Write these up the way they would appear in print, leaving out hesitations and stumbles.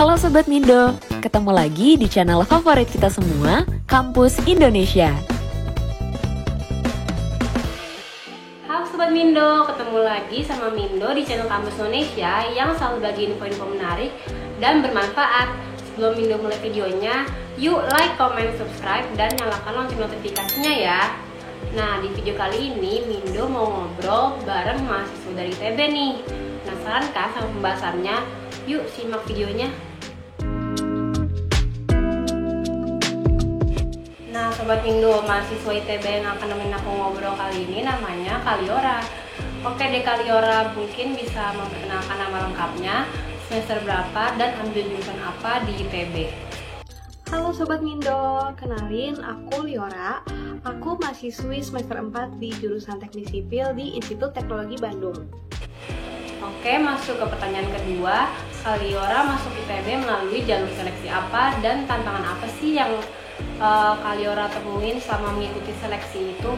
Halo Sobat Mindo, ketemu lagi di channel favorit kita semua, Kampus Indonesia. Halo Sobat Mindo, ketemu lagi sama Mindo di channel Kampus Indonesia yang selalu bagi info-info menarik dan bermanfaat. Sebelum Mindo mulai videonya, yuk like, comment, subscribe, dan nyalakan lonceng notifikasinya ya. Nah, di video kali ini Mindo mau ngobrol bareng mahasiswa dari ITB nih. Penasaran kan sama pembahasannya? Yuk simak videonya. Nah Sobat Mindo, mahasiswa ITB yang akan nemenin aku ngobrol kali ini namanya Kaliora. Oke deh Kaliora, mungkin bisa memperkenalkan nama lengkapnya, semester berapa, dan ambil jurusan apa di ITB. Halo Sobat Mindo, kenalin aku Liora. Aku mahasiswi semester 4 di jurusan Teknik Sipil di Institut Teknologi Bandung. Oke, masuk ke pertanyaan kedua. Kaliora masuk ITB melalui jalur seleksi apa dan tantangan apa sih yang Kaliora temuin selama mengikuti seleksi itu?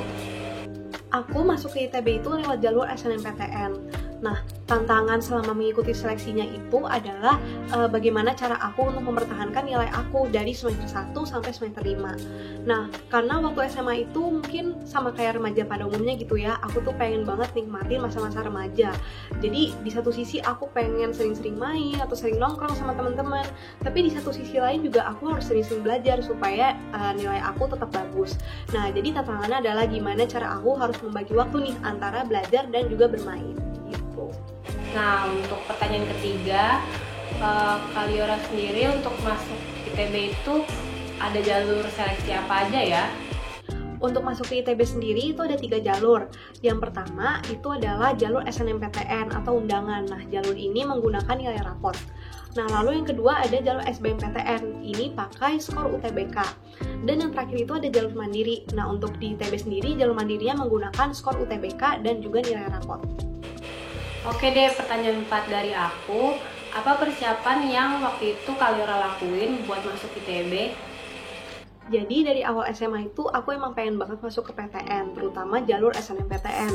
Aku masuk ke ITB itu lewat jalur SNMPTN. Nah, tantangan selama mengikuti seleksinya itu adalah bagaimana cara aku untuk mempertahankan nilai aku dari semester 1 sampai semester 5. Nah, karena waktu SMA itu mungkin sama kayak remaja pada umumnya gitu ya, aku tuh pengen banget nikmatin masa-masa remaja. Jadi di satu sisi aku pengen sering-sering main atau sering nongkrong sama teman-teman, tapi di satu sisi lain juga aku harus sering-sering belajar supaya nilai aku tetap bagus. Nah, jadi tantangannya adalah gimana cara aku harus membagi waktu nih antara belajar dan juga bermain. Nah, untuk pertanyaan ketiga, Kaliora sendiri untuk masuk ITB itu ada jalur seleksi apa aja ya? Untuk masuk ke ITB sendiri itu ada 3 jalur. Yang pertama itu adalah jalur SNMPTN atau undangan. Nah, jalur ini menggunakan nilai rapot. Nah, lalu yang kedua ada jalur SBMPTN. Ini pakai skor UTBK. Dan yang terakhir itu ada jalur mandiri. Nah, untuk di ITB sendiri jalur mandirinya menggunakan skor UTBK dan juga nilai rapot. Oke deh, pertanyaan 4 dari aku. Apa persiapan yang waktu itu Kaliora lakuin buat masuk ITB? Jadi dari awal SMA itu aku emang pengen banget masuk ke PTN, terutama jalur SNMPTN.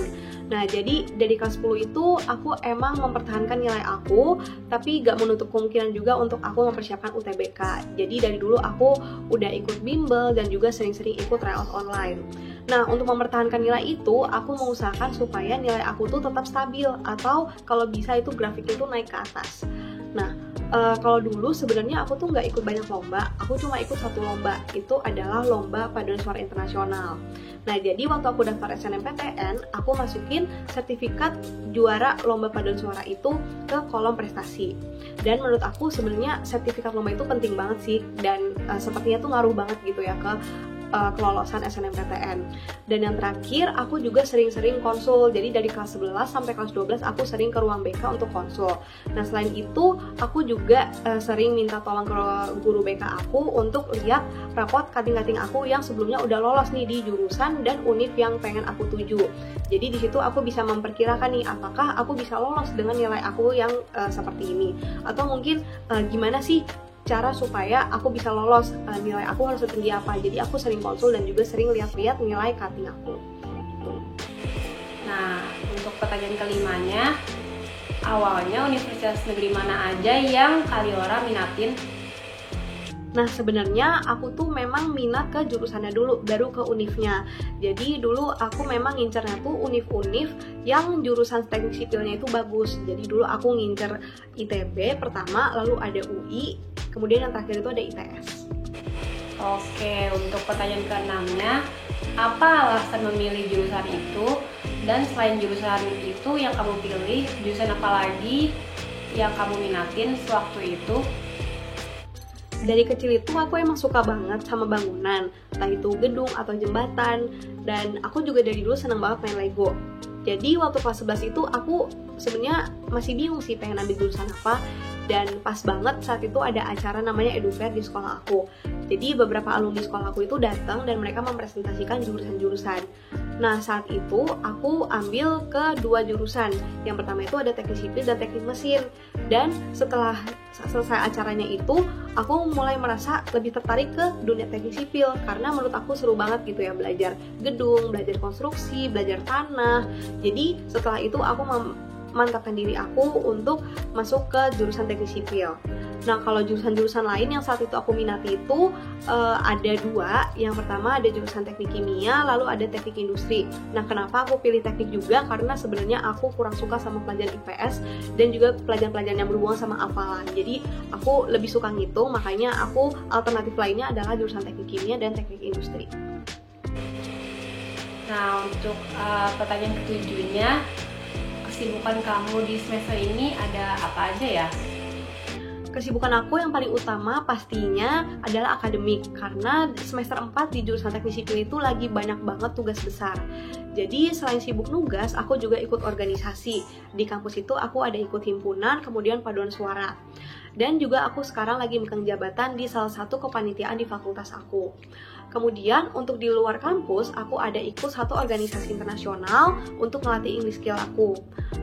Nah, jadi dari kelas 10 itu aku emang mempertahankan nilai aku, tapi gak menutup kemungkinan juga untuk aku mempersiapkan UTBK. Jadi dari dulu aku udah ikut bimbel dan juga sering-sering ikut tryout online. Nah, untuk mempertahankan nilai itu, aku mengusahakan supaya nilai aku tuh tetap stabil, atau kalau bisa itu grafiknya tuh naik ke atas. Nah, kalau dulu sebenarnya aku tuh nggak ikut banyak lomba, aku cuma ikut satu lomba, itu adalah lomba paduan suara internasional. Nah, jadi waktu aku daftar SNMPTN, aku masukin sertifikat juara lomba paduan suara itu ke kolom prestasi. Dan menurut aku sebenarnya sertifikat lomba itu penting banget sih, dan sepertinya tuh ngaruh banget gitu ya ke kelolosan SNMPTN. Dan yang terakhir, aku juga sering-sering konsul. Jadi dari kelas 11 sampai kelas 12 aku sering ke ruang BK untuk konsul. Nah, selain itu aku juga sering minta tolong ke guru BK aku untuk lihat rapot kating-kating aku yang sebelumnya udah lolos nih di jurusan dan univ yang pengen aku tuju. Jadi di situ aku bisa memperkirakan nih apakah aku bisa lolos dengan nilai aku yang seperti ini, atau mungkin gimana sih cara supaya aku bisa lolos, nilai aku harus setinggi apa. Jadi aku sering konsul dan juga sering lihat-lihat nilai cutting aku. Nah, untuk pertanyaan kelimanya, awalnya universitas negeri mana aja yang Kaliora minatin? Nah, sebenarnya aku tuh memang minat ke jurusannya dulu, baru ke univnya. Jadi dulu aku memang ngincernya tuh univ-univ yang jurusan teknik sipilnya itu bagus. Jadi dulu aku ngincer ITB pertama, lalu ada UI, kemudian yang terakhir itu ada ITS. Oke, untuk pertanyaan ke-6-nya, apa alasan memilih jurusan itu? Dan selain jurusan itu yang kamu pilih, jurusan apa lagi yang kamu minatin sewaktu itu? Dari kecil itu aku emang suka banget sama bangunan, entah itu gedung atau jembatan, dan aku juga dari dulu seneng banget main Lego. Jadi waktu kelas 11 itu aku sebenarnya masih bingung sih pengen ambil jurusan apa, dan pas banget saat itu ada acara namanya EduFair di sekolah aku. Jadi beberapa alumni sekolah aku itu datang dan mereka mempresentasikan jurusan-jurusan. Nah, saat itu aku ambil ke 2 jurusan. Yang pertama itu ada teknik sipil dan teknik mesin. Dan setelah selesai acaranya itu, aku mulai merasa lebih tertarik ke dunia teknik sipil karena menurut aku seru banget gitu ya, belajar gedung, belajar konstruksi, belajar tanah. Jadi setelah itu aku mantapkan diri aku untuk masuk ke jurusan teknik sipil. Nah, kalau jurusan-jurusan lain yang saat itu aku minati itu ada dua. Yang pertama ada jurusan teknik kimia, lalu ada teknik industri. Nah, kenapa aku pilih teknik juga? Karena sebenarnya aku kurang suka sama pelajaran IPS dan juga pelajaran-pelajaran yang berhubungan sama hafalan. Jadi aku lebih suka ngitung, makanya aku alternatif lainnya adalah jurusan teknik kimia dan teknik industri. Nah, untuk pertanyaan ketujuhnya, kesibukan kamu di semester ini ada apa aja ya? Kesibukan aku yang paling utama pastinya adalah akademik, karena semester 4 di jurusan teknik sipil itu lagi banyak banget tugas besar. Jadi selain sibuk nugas, aku juga ikut organisasi. Di kampus itu aku ada ikut himpunan, kemudian paduan suara. Dan juga aku sekarang lagi megang jabatan di salah satu kepanitiaan di fakultas aku. Kemudian untuk di luar kampus, aku ada ikut satu organisasi internasional untuk melatih English skill aku.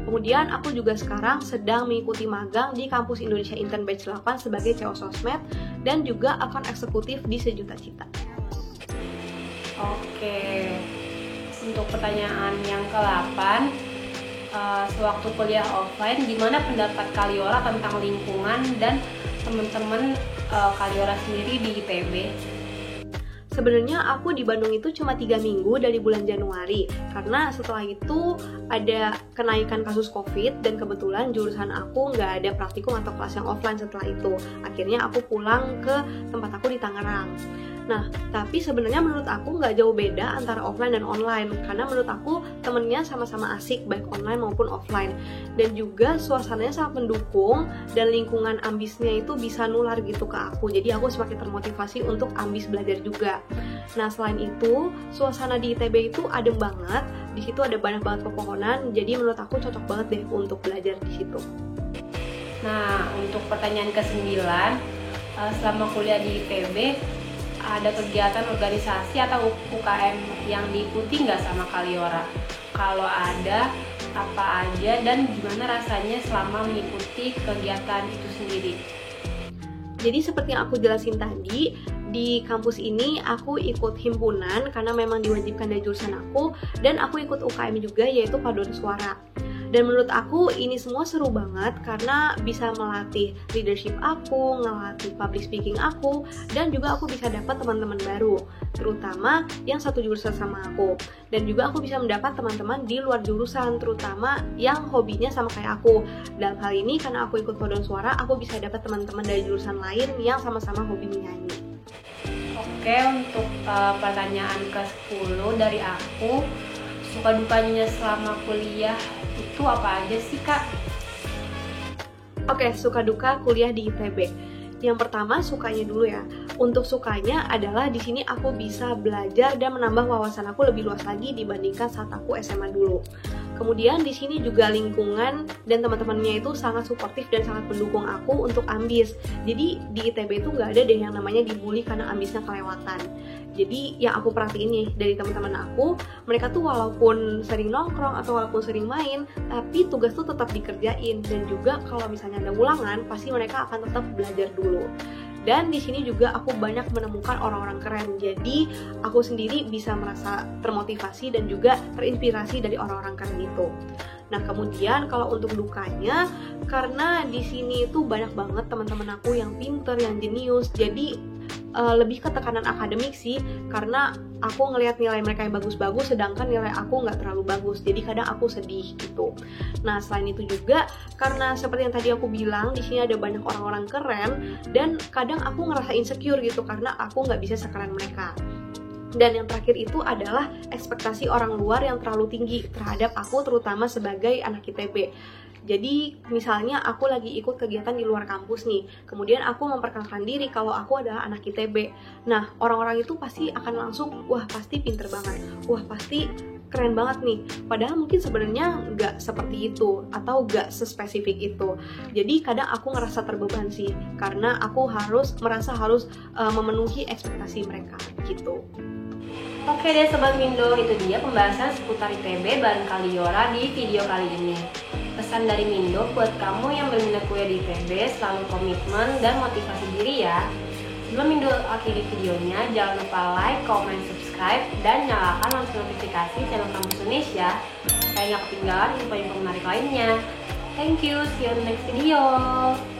Kemudian aku juga sekarang sedang mengikuti magang di kampus Indonesia Intern Batch 8 sebagai CEO Sosmed dan juga account eksekutif di Sejuta Cita. Oke, untuk pertanyaan yang ke-8, sewaktu kuliah offline, gimana pendapat Kaliora tentang lingkungan dan teman-teman Kaliora sendiri di ITB? Sebenarnya aku di Bandung itu cuma 3 minggu dari bulan Januari, karena setelah itu ada kenaikan kasus COVID dan kebetulan jurusan aku nggak ada praktikum atau kelas yang offline setelah itu. Akhirnya aku pulang ke tempat aku di Tangerang. Nah, tapi sebenarnya menurut aku nggak jauh beda antara offline dan online, karena menurut aku temennya sama-sama asik baik online maupun offline, dan juga suasananya sangat mendukung dan lingkungan ambisnya itu bisa nular gitu ke aku, jadi aku semakin termotivasi untuk ambis belajar juga. Nah, selain itu suasana di ITB itu adem banget, di situ ada banyak banget pepohonan, jadi menurut aku cocok banget deh untuk belajar di situ. Nah, untuk pertanyaan ke-9, selama kuliah di ITB, ada kegiatan organisasi atau UKM yang diikuti nggak sama Kaliora? Kalau ada, apa aja dan gimana rasanya selama mengikuti kegiatan itu sendiri? Jadi seperti yang aku jelasin tadi, di kampus ini aku ikut himpunan karena memang diwajibkan dari jurusan aku, dan aku ikut UKM juga yaitu paduan suara. Dan menurut aku ini semua seru banget karena bisa melatih leadership aku, ngelatih public speaking aku, dan juga aku bisa dapat teman-teman baru, terutama yang satu jurusan sama aku. Dan juga aku bisa mendapat teman-teman di luar jurusan, terutama yang hobinya sama kayak aku. Dalam hal ini karena aku ikut paduan suara, aku bisa dapat teman-teman dari jurusan lain yang sama-sama hobi menyanyi. Oke, untuk pertanyaan ke-10 dari aku, suka dukanya selama kuliah itu apa aja sih, Kak? Oke, suka duka kuliah di ITB. Yang pertama sukanya dulu ya. Untuk sukanya adalah di sini aku bisa belajar dan menambah wawasan aku lebih luas lagi dibandingkan saat aku SMA dulu. Kemudian di sini juga lingkungan dan teman-temannya itu sangat suportif dan sangat mendukung aku untuk ambis. Jadi di ITB itu nggak ada deh yang namanya dibully karena ambisnya kelewatan. Jadi yang aku perhatiin nih dari teman-teman aku, mereka tuh walaupun sering nongkrong atau walaupun sering main, tapi tugas tuh tetap dikerjain, dan juga kalau misalnya ada ulangan, pasti mereka akan tetap belajar dulu. Dan di sini juga aku banyak menemukan orang-orang keren. Jadi aku sendiri bisa merasa termotivasi dan juga terinspirasi dari orang-orang keren itu. Nah, kemudian kalau untuk dukanya, karena di sini itu banyak banget teman-teman aku yang pinter, yang jenius. Jadi lebih ke tekanan akademik sih, karena aku ngelihat nilai mereka yang bagus-bagus sedangkan nilai aku nggak terlalu bagus, jadi kadang aku sedih gitu. Nah, selain itu juga karena seperti yang tadi aku bilang, di sini ada banyak orang-orang keren dan kadang aku ngerasa insecure gitu karena aku nggak bisa sekeren mereka. Dan yang terakhir itu adalah ekspektasi orang luar yang terlalu tinggi terhadap aku, terutama sebagai anak ITB. Jadi misalnya aku lagi ikut kegiatan di luar kampus nih, kemudian aku memperkenalkan diri kalau aku adalah anak ITB. Nah, orang-orang itu pasti akan langsung, wah pasti pinter banget, wah pasti keren banget nih. Padahal mungkin sebenarnya nggak seperti itu, atau nggak sespesifik itu. Jadi kadang aku ngerasa terbeban sih, karena aku merasa harus memenuhi ekspektasi mereka gitu. Oke deh Sobat Mindo, itu dia pembahasan seputar ITB bareng Kaliora di video kali ini. Pesan dari Mindo buat kamu yang berminat kuliah di ITB, selalu komitmen dan motivasi diri ya. Sebelum Mindo akhiri videonya, jangan lupa like, comment, subscribe, dan nyalakan lonceng notifikasi channel Kampus Indonesia supaya nggak ketinggalan info-info menarik lainnya. Thank you, see you on the next video.